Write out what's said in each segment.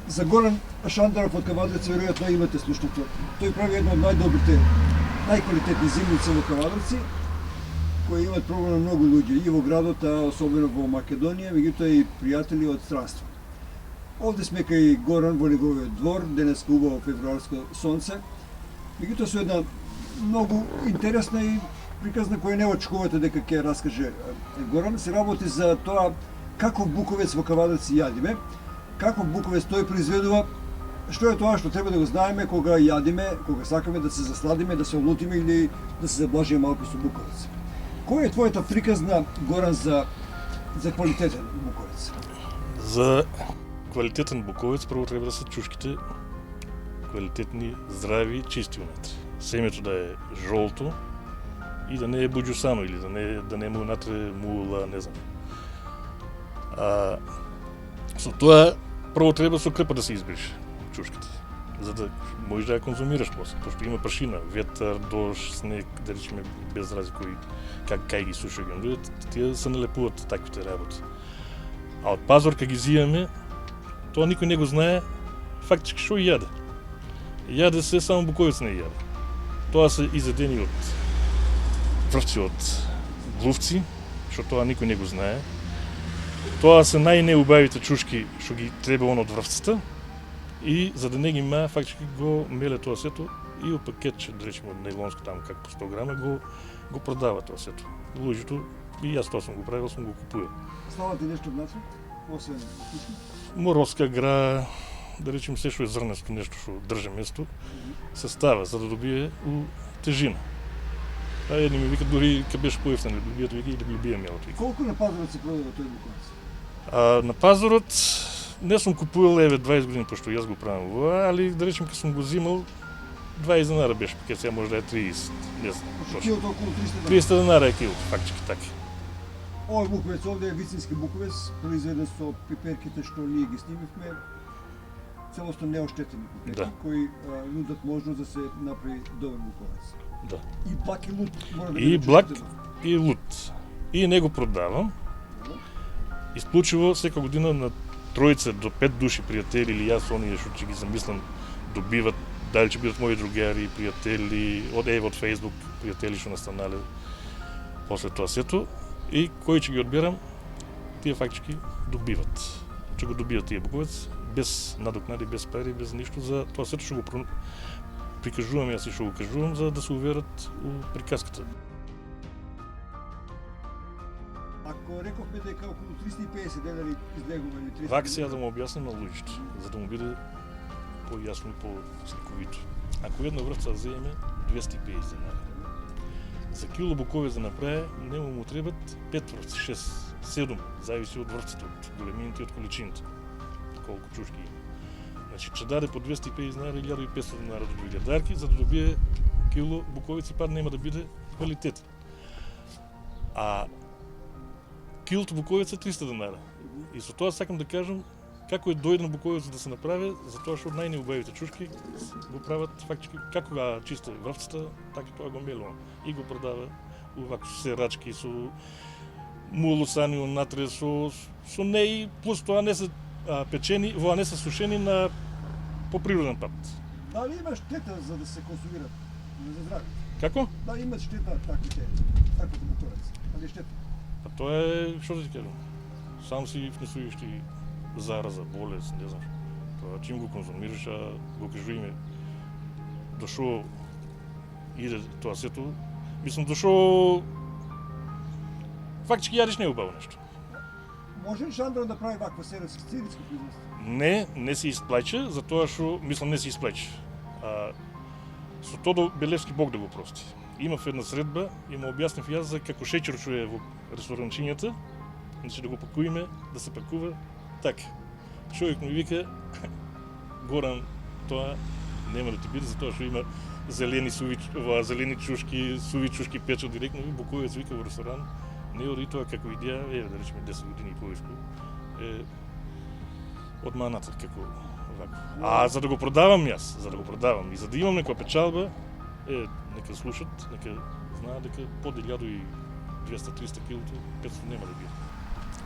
За Горан Шандаров од Кавадарци веројатно имате слушнато. Тој прави една од најдобрите, најквалитетни зимници во Кавадарци, кои имат проблем многу луѓе и во градот, а особено во Македонија, меѓутоа и пријатели од странство. Овде сме кај Горан во неговиот двор, денеска убаво февруарско сонце, меѓутоа со една многу интересна и приказна која не очекувате дека ќе раскаже Горан. Се работи за тоа каков буковец во Кавадарци јадиме, каков буковец тој произведува, што е тоа што треба да го знаеме кога јадиме, кога сакаме да се засладиме, да се олутиме или да се заблажиме малку со буковец. Која е твојата приказна, Горан, за квалитетен буковец? За квалитетен буковец прво треба да се чушките квалитетни, здрави, чисти унатре. Семето да е жолто и да не е буџусано или да не е унатре мула, не знам. Со тоа прво треба со крпа да се избрише чушките, за да можеш да ја конзумираш после, пошто има прашина, ветар, дожд, снег, да речеме безрази кои кај ги сушува ги, тие се налепуваат таквите работи. А од пазар кога ги зијаме, тоа никој не го знае фактички што јаде. Јаде се, само буковец не јаде. Тоа се изедени од врвци од глувци, што тоа никој не го знае. Тоа се најнеубавите чушки што ги треба од врвцата и за да не ги има, фактички го меле тоа сето и у пакетче, да речеме од нейлонско таму како по 100 грама го продава тоа сето. Луѓето, и јас тоа сум го правил, сум го купувал. Слава ти нешто однаци? Освен чушки? Мороска гра, да речем се што е зрнесто, нешто што држи место, се става за да добие у тежина. А едни ми викат дури кога беше поевтен лјубијата, вика и лјубија мелот. Колку на пазарот се продава тој буковец? На пазарот не сум купувал еве 20 години, пошто јас го правам ова, али да речем кога сум го зимал 20 денари беше пакет, сега може да е 30, не знам. Килото околу 300 денари. 300 денари е кило, фактички така. Овој буковец овде е вицински буковец, произведен со пиперките што ние ги снимивме, целосно неоштетени пиперки, Да. кои нудат можност да се направи добар буковец. Да. И блак и лут мора да И го блак чистите. и лут. И не го продавам. Исклучиво секоја година на тројца до 5 души пријатели или јас оние што ќе ги замислам добиват, дали ќе бидат мои другари, пријатели, од Facebook, пријатели што настанале после тоа сето, и кои ќе ги одберам, тие фактички добиват. Ќе го добијат тие буковец без надокнади, без пари, без ништо, за тоа сето што го прикажувам јас и што го кажувам, за да се уверат у приказката. Ако рековме дека околу 350 денари излегува или 300 Вака сега да му објаснам на луѓето, за да му биде појасно и по-сликовито. Ако една врвца земе 250 денари, за кило буковец да направи, нема му требат 5 врвци, 6, 7, зависи од врвците, од големините и од количините, колку чушки има. Значи, че даде по 250 денари, 1500 денари до 2000 за да добие кило буковец и пак нема да биде квалитет. А килото буковец е 300 денари. И со тоа сакам да кажам како е дојден буковец да се направи, затоа што најнеубавите чушки го прават фактички како го чисте врвцата, така тоа го мелува и го продава вака со серачки, со мулусани внатре, со неи, плюс тоа не се печени, не се сушени на по природен пат. Дали има штета за да се консумират за здравје? Како? Да, имат штета таквите буковец. Али штета? А тоа е, што да ти кажам, сам си внесуваш ти зараза, болест, не знам. Тоа чим го конзумираш, а го кажуиме до шо иде тоа сето, мислам до шо фактички јадиш не е убаво нешто. Може ли Шандров да прави ваква серијска производство? Не се исплаќа, затоа што, мислам, не се исплаќа. Со Тодо Белевски Бог да го прости. Имав една средба и му објаснив јас за како шеќер што е во ресторанчињата, значи да го пакуиме, да се пакува така. Човек ми вика, Горан, тоа нема да ти биде, затоа што има зелени чушки, суви чушки печат директно, буковец вика во ресторан, не оди тоа како идеја, да речеме 10 години и повиско, е одманата како вака. А за да го продавам јас, и за да имам некоја печалба, нека слушат, нека знаат дека под 1200-300 килото, 500 нема да биде.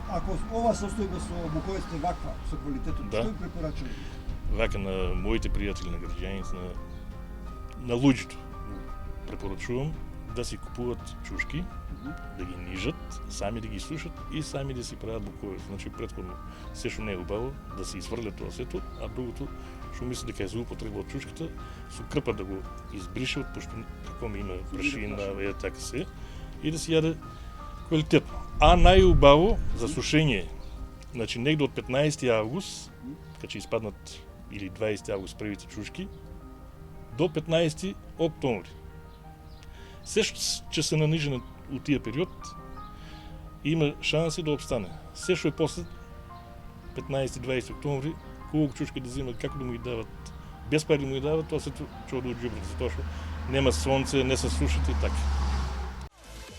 Ако ова состојба со буковеците ваква, со квалитетот, Да. што ви препорачувате? вака на моите приятели, на граѓаните, на луѓето препоръчувам да си купуват чушки, да ги нижат, сами да ги сушат и сами да си правят букове. Значи предходно се што не е убаво да се изврлят тоа сето, а другото што мисли дека е злоупотреба од чушката, со крпа да го избришат, пошто како ми има прашина, така се, и да си јаде квалитетно. А најубаво за сушење, значи негде од 15 август, кога ќе испаднат или 20 август првите чушки, до 15 октомври. Се што ќе се нанижи у тие период, има шанси да обстане. Се што е после 15-20 октомври, хубаво чушки да вземат, како да му ги дават, без пари да му ги дават, тоа се ќе оди од џубрето, затоа што нема сонце, не се сушат и така.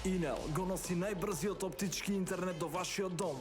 Инел го носи најбрзиот оптички интернет до вашиот дом.